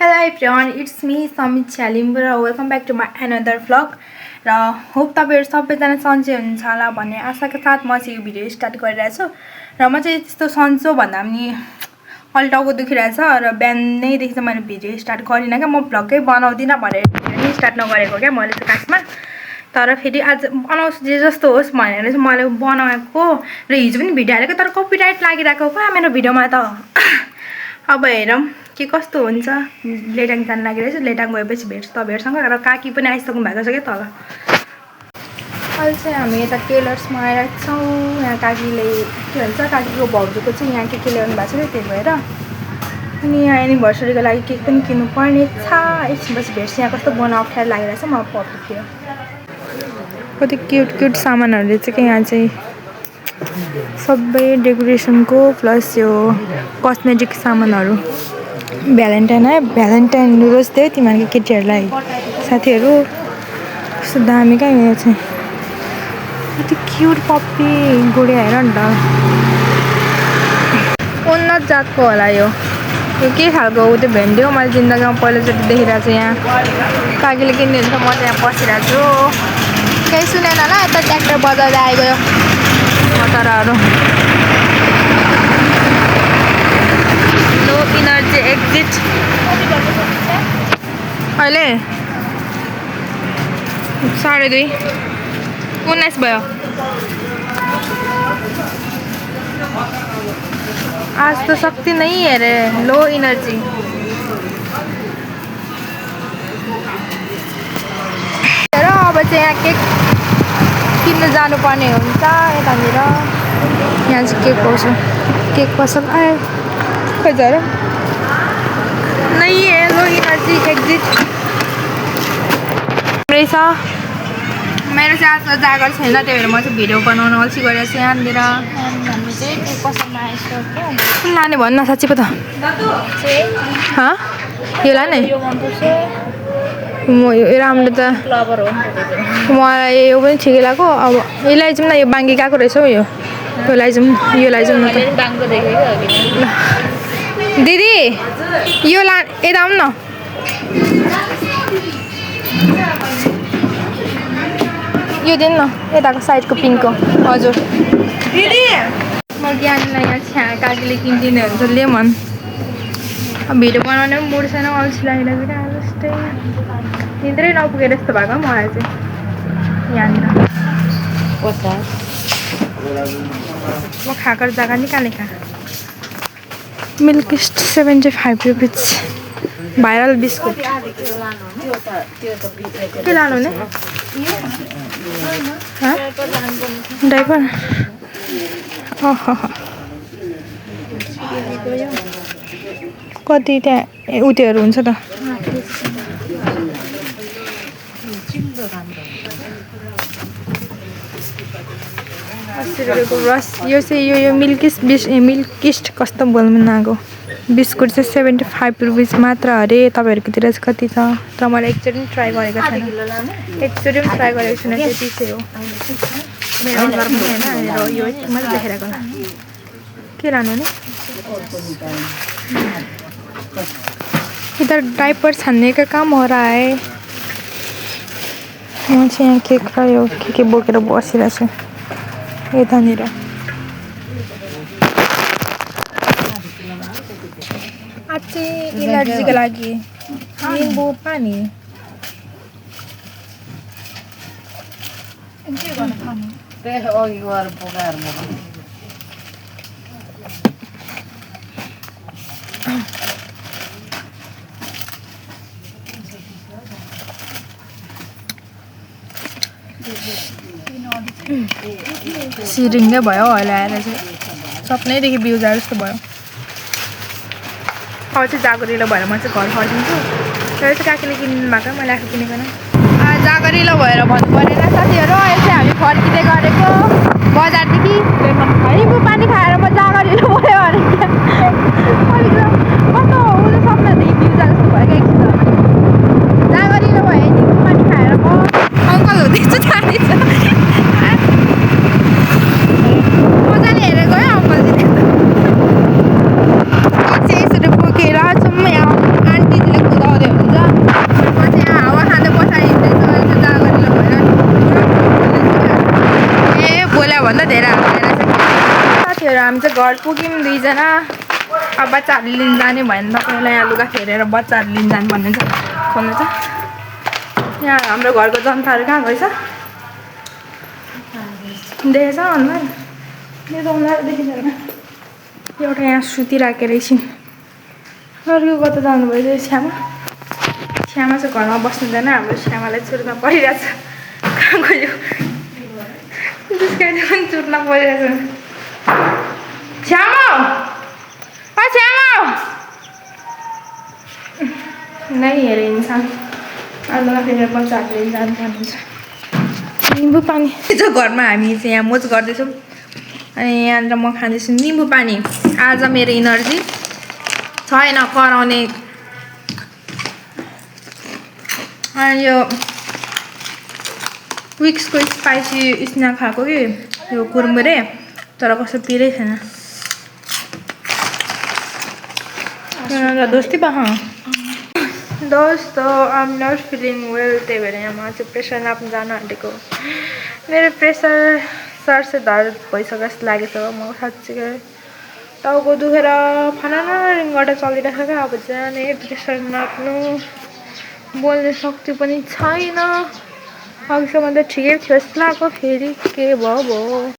Hello everyone, it's me Samitsha Limbu र welcome back to my another vlog र hope तपाईहरु सबैजना सन्चै हुनुहुन्छ होला भन्ने आशाका साथ म चाहिँ यो भिडियो स्टार्ट गरिरहेको छु र म चाहिँ त्यस्तो सन्चो भन्दा पनि अलि टाउको दुखिरहेछ र बिहानैदेखि चाहिँ मैले भिडियो स्टार्ट गरिनँ क्या म भ्लगै बनाउँदिन भनेर भिडियो स्टार्ट नगरेको क्या मैले चाहिँ खासमा तर फेरि आज बनाउँछु जे जस्तो होस् भनेर चाहिँ मैले बनाएको र हिजो पनि भिडियो हालेको तर कपिराइट लागिरहेको क्या मेरो भिडियोमा त अब हेरौँ के कस्तो हुन्छ लेटाङ जान लागिरहेछ लेटाङ गएपछि भेट्छु तपाईँहरूसँग र काकी पनि आइसक्नु भएको छ क्या तल अहिले चाहिँ हामी यता टेलर्समा आइरहेको छौँ यहाँ काकीले के भन्छ काकीको भाउजूको चाहिँ यहाँ के ल्याउनु भएको छ त्यही भएर अनि यहाँ एनिभर्सरीको लागि केक पनि किन्नु पर्ने छ एकछिनपछि भेट्छु यहाँ कस्तो बनाउ अप्ठ्यारो लागिरहेछ म पपतिर कति क्युट क्युट सामानहरू चाहिँ क्या यहाँ चाहिँ सबै डेकोरेसनको प्लस यो कस्मेटिक सामानहरू भ्यालेन्टाइन है भ्यालेन्टाइन रोज थियो तिमीहरूको केटीहरूलाई साथीहरू कस्तो दामी क्या यो चाहिँ कति क्युट पप्पी गुडिया हेर नि त उन्नत जातको होला यो के खालको ऊ त्यो भेन्डी हो मैले जिन्दगीमा पहिलोचोटि देखिरहेको छु यहाँ काकीले किन्ने हुन्छ म चाहिँ यहाँ बसिरहेको छु केही सुनेन होला यता ट्र्याक्टर बजाउँदै आइगयो मटरहरू लो इनर्जी एक्जिट अहिले 2:30 19 भयो आज तो शक्ति नहीं है रे लो एनर्जी र अब चाहिँ यहाँ केक किन्न जानुपर्ने हुन्छ यतानिर यहाँ चाहिँ केक पाउँछ केक पसल आयो खै जरा नहीं है लो एनर्जी एक्जिट रहेछ मेरो चाहिँ आज जागर छैन त्यही भएर म चाहिँ भिडियो बनाउन अल्छी गरेको छु यहाँनिर हामी चाहिँ केक पसलमा आइसक्यो कुन लाने भन्न साँच्ची पो त यो लाने म यो राम्रो त मलाई यो पनि ठिकै लाग्यो अब यो लैजाउँ न यो बाङ्गी गएको रहेछ हौ यो लैजाउँ न त दिदी यो यता आउँ न यो दिन न यताको साइडको पिङ्कको हजुर दिदी म ज्ञानीलाई यहाँ छ्या काकीले किनिदिने हुन्छ लेमन अब भिडियो बनाउने पनि बुढ छैन अल्छी लागिरहेको क्या जस्तै निद्रै नपुगेर जस्तो भएको मलाई चाहिँ यहाँनिर म खाकर जग्गा निकालेँ खा मिल्किस्ट 75 रुपिज भाइरल बिस्कुट के लानु हुने डाइपर कति त्यहाँ उत्योहरू हुन्छ त 80 रुपियाँको रस यो चाहिँ यो मिल्किस्ट कस्तो बोल्नु नआएको बिस्कुट चाहिँ 75 रुपिज मात्र अरे तपाईँहरूकोतिर चाहिँ कति छ तर मैले एकचोटि पनि ट्राई गरेको छैन एकचोटि पनि ट्राई गरेको छैन त्यति चाहिँ हो मेरो अनुहार पनि होइन यो मैले देखेर होला के लानु नि इधर डाइपर छान्ने का काम हो रहा है म चाहिँ यहाँ केक र यो के बोकेर बसिरहेको छु यतानिर आजै एनर्जीको लागि निम्बु पानी सिरिङ्गै भयो अहिले आएर चाहिँ सपनैदेखि बिउ जाए जस्तो भयो अब चाहिँ जागरिलो भएर म चाहिँ घर फर्किन्छु तर चाहिँ काकीले किन्नु भएको मैले आफू किनेको जागरिलो भएर भन्नु परेन साथीहरू अहिले चाहिँ हामी फर्किँदै गरेको बजारदेखि निम्बु पानी खाएर म जागरिलो भयो भने कस्तो उसले सपनादेखि बिउ जाए जस्तो भयो क्या एकछिन जागरिलो भयो निम्बु पानी खाएर म अङ्कल हुँदैछु जाँदैछ मजाले हेरेर गयो अङ्कलजीले चाहिँ यसरी बोकेर जाउँ यहाँ आन्टीजीले साथीहरू हामी चाहिँ घर पुग्यौँ 2 जना। अब बच्चाहरू लिन जाने भयो भने तपाईँलाई यहाँ लुगा फेरेर बच्चाहरू लिन जानु भन्नुहुन्छ खोल्नु छ। यहाँ हाम्रो घरको जनताहरू कहाँ गएछ देखेछ अनुहार मेरो अनुहार देखिँदैन। एउटा यहाँ सुतिराखेको एकछिन अर्को कता जानुभयो चाहिँ श्यामा चाहिँ घरमा बस्नुहुँदैन। हाम्रो श्यामालाई चुर्न परिरहेछ कहाँ गयो त्यसकाले पनि चुर्न परिरहेछ। श्यामा नै हेरे इन्सान आलुमा फेरि बच्चाहरूले जानु भन्नुहुन्छ। निम्बु पानी चाहिँ घरमा हामी चाहिँ यहाँ मोज गर्दैछौँ अनि यहाँनिर म खाँदैछु निम्बु पानी। आज मेरो इनर्जी छैन कराउने। अनि यो विक्सको स्पाइसी स्न्याक खाएको कि यो कुरमुरे तर कस्तो पिरै छैन। दोस्ती दोस्तो आम नट फिलिङ वेल त्यही भएर यहाँ म चाहिँ प्रेसर नाप्नु जानु आँटेको। मेरो प्रेसर सरसे धर भइसक्यो जस्तो लागेछ। म साँच्चीकै टाउको दुखेर फनाना गर्दा चलिरहेको क्या। अब जाने प्रेसर नाप्नु बोल्ने शक्ति पनि छैन। अघिसम्म त ठिकै थियो जस्तो लाग्यो फेरि के भयो